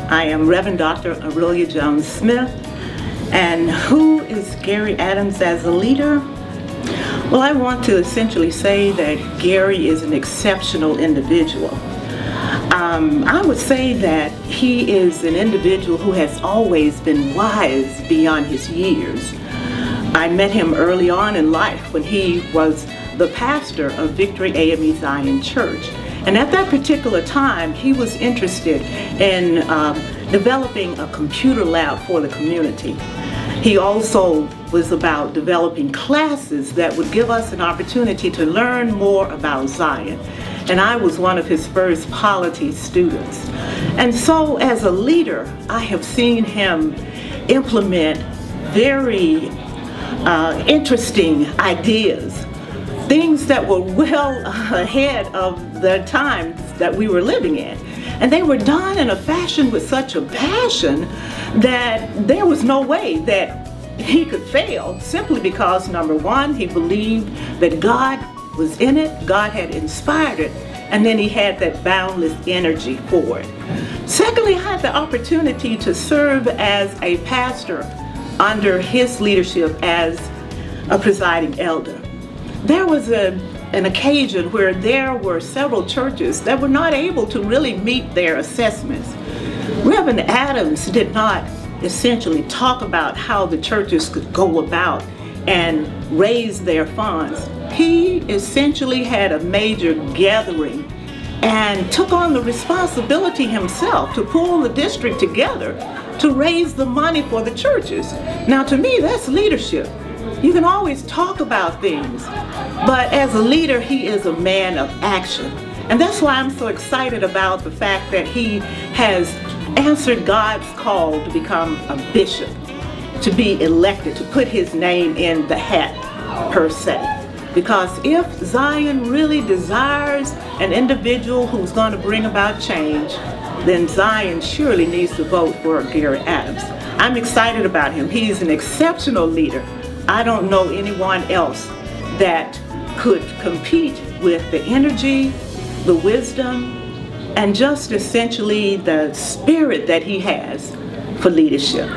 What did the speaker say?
I am Reverend Dr. Aurelia Jones-Smith. And who is Gary Adams as a leader? Well, I want to essentially say that Gary is an exceptional individual. I would say that he is an individual who has always been wise beyond his years. I met him early on in life when he was the pastor of Victory AME Zion Church. And at that particular time, he was interested in developing a computer lab for the community. He also was about developing classes that would give us an opportunity to learn more about Zion. And I was one of his first polity students. And so as a leader, I have seen him implement very interesting ideas, things that were well ahead of the times that we were living in. And they were done in a fashion with such a passion that there was no way that he could fail, simply because, number one, he believed that God was in it, God had inspired it, and then he had that boundless energy for it. Secondly, I had the opportunity to serve as a pastor under his leadership as a presiding elder. There was an occasion where there were several churches that were not able to really meet their assessments. Reverend Adams did not essentially talk about how the churches could go about and raise their funds. He essentially had a major gathering and took on the responsibility himself to pull the district together to raise the money for the churches. Now, to me, that's leadership. You can always talk about things, but as a leader, he is a man of action. And that's why I'm so excited about the fact that he has answered God's call to become a bishop, to be elected, to put his name in the hat, per se. Because if Zion really desires an individual who's going to bring about change, then Zion surely needs to vote for Gary Adams. I'm excited about him. He's an exceptional leader. I don't know anyone else that could compete with the energy, the wisdom, and just essentially the spirit that he has for leadership.